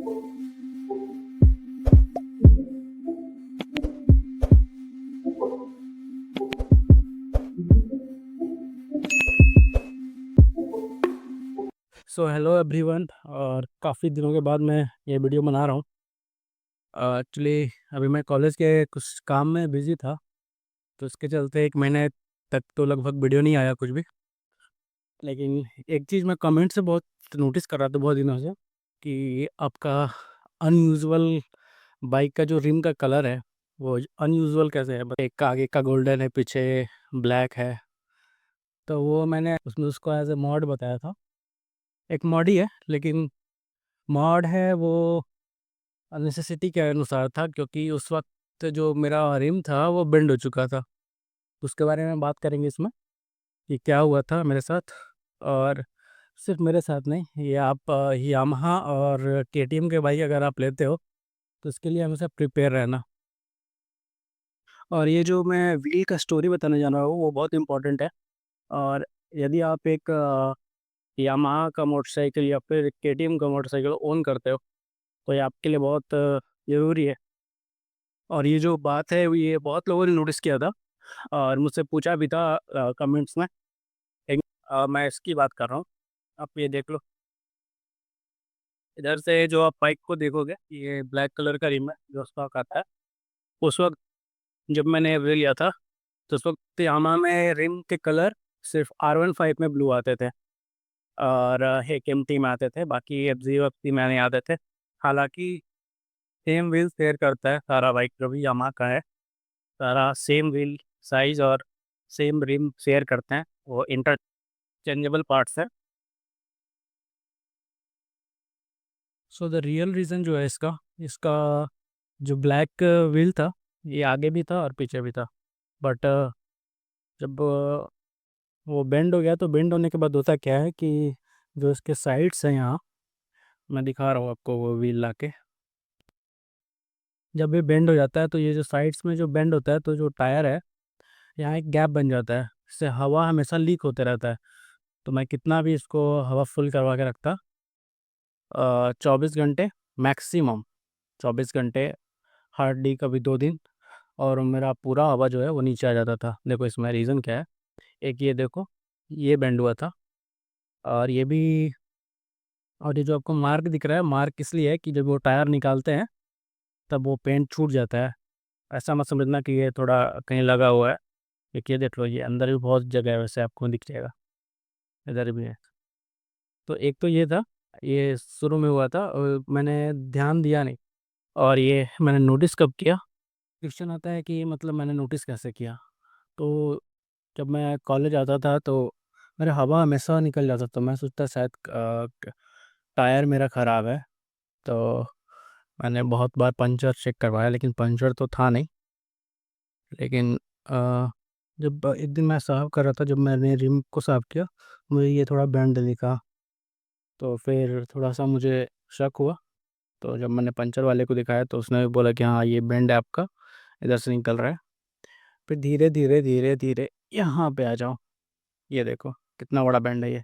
So hello everyone. और काफ़ी दिनों के बाद मैं ये वीडियो बना रहा हूँ। एक्चुअली अभी मैं कॉलेज के कुछ काम में बिज़ी था, तो इसके चलते एक महीने तक तो लगभग वीडियो नहीं आया कुछ भी। लेकिन एक चीज़ मैं कमेंट से बहुत नोटिस कर रहा था बहुत दिनों से, कि आपका अनयूजुअल बाइक का जो रिम का कलर है वो अनयूजुअल कैसे है। एक का आगे का गोल्डन है, पीछे ब्लैक है। तो वो मैंने उसमें उसको एज ए मॉड बताया था। एक मॉड ही है, लेकिन मॉड है वो नेसेसिटी के अनुसार था, क्योंकि उस वक्त जो मेरा रिम था वो बेंड हो चुका था। उसके बारे में बात करेंगे इसमें कि क्या हुआ था मेरे साथ। और सिर्फ मेरे साथ नहीं, ये आप यामाहा और केटीएम के बाइक अगर आप लेते हो तो इसके लिए हमेशा प्रिपेयर रहना। और ये जो मैं व्हील का स्टोरी बताने जा रहा हूँ वो बहुत इंपॉर्टेंट है। और यदि आप एक यामाहा का मोटरसाइकिल या फिर केटीएम का मोटरसाइकिल ओन करते हो तो ये आपके लिए बहुत ज़रूरी है। और ये जो बात है ये बहुत लोगों ने नोटिस किया था और मुझसे पूछा भी था कमेंट्स में। एक, मैं इसकी बात कर रहा हूँ। आप ये देख लो, इधर से जो आप बाइक को देखोगे ये ब्लैक कलर का रिम है जो स्टॉक आता है। उस वक्त जब मैंने एवरेज लिया था तो उस वक्त यामा में रिम के कलर सिर्फ R15 में ब्लू आते थे और एक MT में आते थे, बाकी FZ में नहीं आते थे। हालांकि सेम व्हील शेयर करता है सारा बाइक जो भी यामा का है, सारा सेम व्हील साइज और सेम रिम शेयर करते हैं, वो इंटरचेंजेबल पार्ट्स हैं। सो द रियल रीज़न जो है इसका इसका जो ब्लैक व्हील था ये आगे भी था और पीछे भी था। बट जब वो बेंड हो गया तो बेंड होने के बाद होता क्या है कि जो इसके साइड्स हैं यहाँ, मैं दिखा रहा हूँ आपको वो व्हील ला के। जब ये बेंड हो जाता है तो ये जो साइड्स में जो बेंड होता है तो जो टायर है यहाँ एक गैप बन जाता है, इससे हवा हमेशा लीक होते रहता है। तो मैं कितना भी इसको हवा फुल करवा के रखता, 24 घंटे मैक्सिमम, 24 घंटे, हार्डली कभी 2 दिन, और मेरा पूरा हवा जो है वो नीचे आ जाता था। देखो इसमें रीज़न क्या है। एक ये देखो, ये बेंड हुआ था और ये भी। और ये जो आपको मार्क दिख रहा है, मार्क इसलिए है कि जब वो टायर निकालते हैं तब वो पेंट छूट जाता है। ऐसा मत समझना कि ये थोड़ा कहीं लगा हुआ है। एक ये देख लो, ये अंदर भी बहुत जगह है, वैसे आपको दिख जाएगा, इधर भी है। तो एक तो ये था, ये शुरू में हुआ था और मैंने ध्यान दिया नहीं। और ये मैंने नोटिस कब किया, क्वेश्चन आता है कि मतलब मैंने नोटिस कैसे किया। तो जब मैं कॉलेज आता था तो मेरा हवा हमेशा निकल जाता, तो मैं सोचता शायद टायर मेरा ख़राब है। तो मैंने बहुत बार पंचर चेक करवाया लेकिन पंचर तो था नहीं। लेकिन अ, जब एक दिन मैं साफ़ कर रहा था, जब मैंने रिम को साफ़ किया, मुझे ये थोड़ा बेंड दिखा। तो फिर थोड़ा सा मुझे शक हुआ। तो जब मैंने पंचर वाले को दिखाया तो उसने भी बोला कि हाँ ये बेंड है आपका, इधर से निकल रहा है। फिर धीरे धीरे धीरे धीरे यहाँ पे आ जाओ, ये देखो कितना बड़ा बेंड है ये।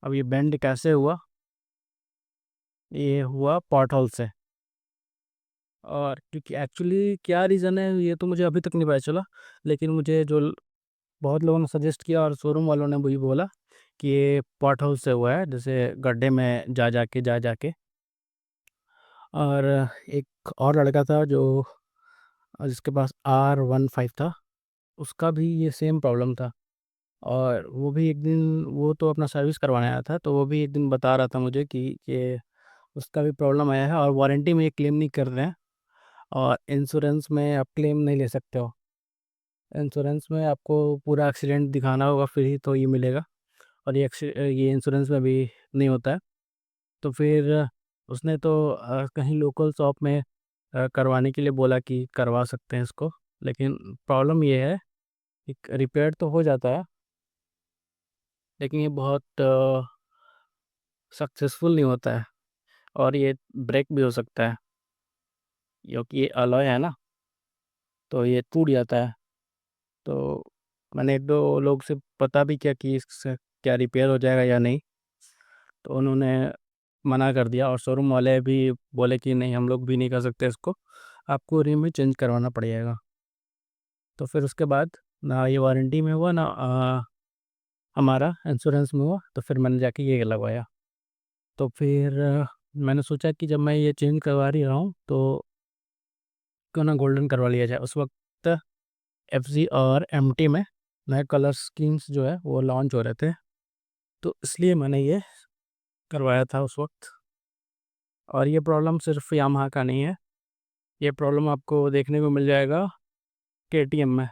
अब ये बेंड कैसे हुआ, ये हुआ पॉट होल से। और क्योंकि एक्चुअली क्या रीज़न है ये तो मुझे अभी तक नहीं पता चला। लेकिन मुझे जो बहुत लोगों ने सजेस्ट किया और शोरूम वालों ने भी बोला कि ये पॉट होल से हुआ है, जैसे गड्ढे में जा जाके। और एक और लड़का था जो जिसके पास R15 था, उसका भी ये सेम प्रॉब्लम था। और वो भी एक दिन, वो तो अपना सर्विस करवाने आया था, तो वो भी एक दिन बता रहा था मुझे कि ये उसका भी प्रॉब्लम आया है और वारंटी में ये क्लेम नहीं कर रहे हैं और इंश्योरेंस में आप क्लेम नहीं ले सकते हो। इंश्योरेंस में आपको पूरा एक्सीडेंट दिखाना होगा फिर ही तो ये मिलेगा, और ये इंश्योरेंस में भी नहीं होता है। तो फिर उसने तो कहीं लोकल शॉप में करवाने के लिए बोला कि करवा सकते हैं इसको। लेकिन प्रॉब्लम ये है कि रिपेयर तो हो जाता है लेकिन ये बहुत सक्सेसफुल नहीं होता है और ये ब्रेक भी हो सकता है, क्योंकि ये अलॉय है ना, तो ये टूट जाता है। तो मैंने एक दो लोग से पता भी किया कि इससे क्या रिपेयर हो जाएगा या नहीं। तो उन्होंने मना कर दिया, और शोरूम वाले भी बोले कि नहीं, हम लोग भी नहीं कर सकते इसको, आपको रिम भी चेंज करवाना पड़ेगा। तो फिर उसके बाद ना ये वारंटी में हुआ, ना हमारा इंश्योरेंस में हुआ, तो फिर मैंने जाके ये लगवाया। तो फिर मैंने सोचा कि जब मैं ये चेंज करवा ही रहा हूँ तो क्यों ना गोल्डन करवा लिया जाए। उस वक्त एफ और एम में नए कलर स्कीम्स जो है वो लॉन्च हो रहे थे, तो इसलिए मैंने ये करवाया था उस वक्त। और ये प्रॉब्लम सिर्फ यामाहा का नहीं है, ये प्रॉब्लम आपको देखने को मिल जाएगा के में।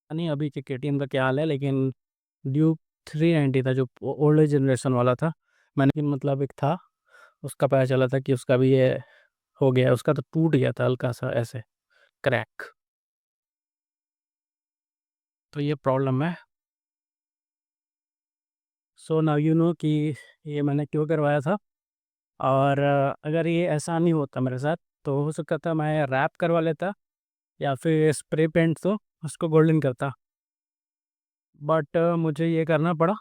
नहीं अभी के का क्या हाल है, लेकिन ड्यूक 390 था जो ओल्ड जनरेशन वाला था, मैंने मतलब एक था, उसका पता चला था कि उसका भी ये हो गया, उसका तो टूट गया था हल्का सा ऐसे, क्रैक। तो ये प्रॉब्लम है। सो नाउ यू नो कि ये मैंने क्यों करवाया था। और अगर ये ऐसा नहीं होता मेरे साथ, तो हो सकता था मैं रैप करवा लेता या फिर स्प्रे पेंट तो उसको गोल्डन करता, बट मुझे ये करना पड़ा।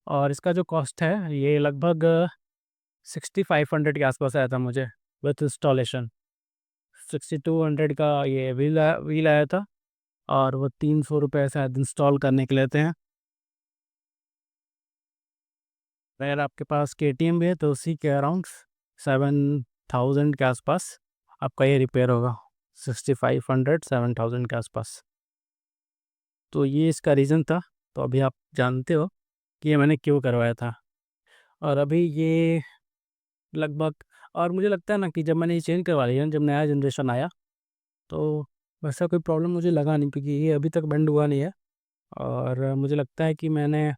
और इसका जो कॉस्ट है ये लगभग 6500 के आसपास आया था मुझे विथ इंस्टॉलेशन। 6200 का ये व्हील आया था, और वो 300 रुपये शायद इंस्टॉल करने के लेते हैं। अगर आपके पास के भी है तो उसी के अराउंड 7000 के आसपास आपका ये रिपेयर होगा, 6500 7000 के आसपास। तो ये इसका रीज़न था। तो अभी आप जानते हो कि ये मैंने क्यों करवाया था। और अभी ये लगभग, और मुझे लगता है ना कि जब मैंने ये चेंज करवा लिया, जब नया जनरेशन आया, तो वैसा कोई प्रॉब्लम मुझे लगा नहीं, क्योंकि ये अभी तक बेंड हुआ नहीं है। और मुझे लगता है कि मैंने,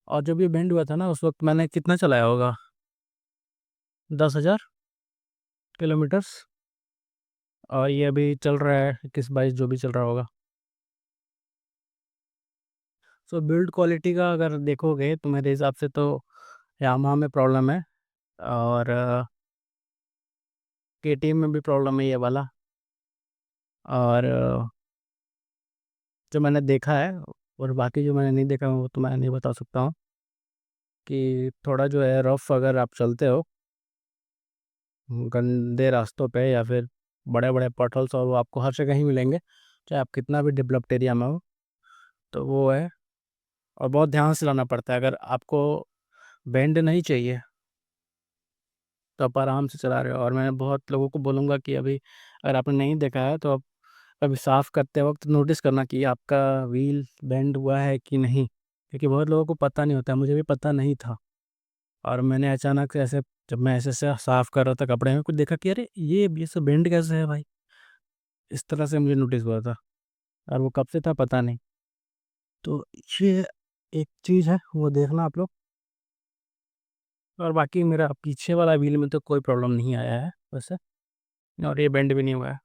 और जब ये बेंड हुआ था ना, उस वक्त मैंने कितना चलाया होगा, 10,000 किलोमीटर्स। और ये अभी चल रहा है 21-22 जो भी चल रहा होगा। सो बिल्ड क्वालिटी का अगर देखोगे तो मेरे हिसाब से तो यामाहा में प्रॉब्लम है, और के में भी प्रॉब्लम है ये वाला। और जो मैंने देखा है, और बाकी जो मैंने नहीं देखा वो तो मैं नहीं बता सकता हूँ, कि थोड़ा जो है रफ अगर आप चलते हो गंदे रास्तों पे, या फिर बड़े बड़े पॉटहोल्स, और वो आपको हर जगह ही मिलेंगे, चाहे आप कितना भी डेवलप्ड एरिया में हो, तो वो है। और बहुत ध्यान से चलाना पड़ता है, अगर आपको बेंड नहीं चाहिए तो आप आराम से चला रहे हो। और मैं बहुत लोगों को बोलूँगा कि अभी अगर आपने नहीं देखा है तो आप अभी साफ़ करते वक्त नोटिस करना कि आपका व्हील बेंड हुआ है कि नहीं, क्योंकि बहुत लोगों को पता नहीं होता है, मुझे भी पता नहीं था। और मैंने अचानक से ऐसे, जब मैं ऐसे से साफ़ कर रहा था कपड़े में, कुछ देखा कि अरे ये सब बेंड कैसे है भाई, इस तरह से मुझे नोटिस हुआ था। और वो कब से था पता नहीं। तो ये एक चीज़ है, वो देखना आप लोग। और बाकी मेरा पीछे वाला व्हील में तो कोई प्रॉब्लम नहीं आया है वैसे, और ये बेंड भी नहीं हुआ है।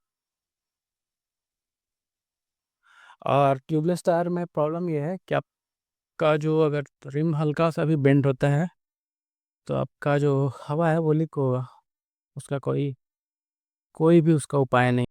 और ट्यूबलेस टायर में प्रॉब्लम ये है कि आपका जो, अगर रिम हल्का सा भी बेंड होता है तो आपका जो हवा है वो लीक होगा, उसका कोई कोई भी उसका उपाय नहीं।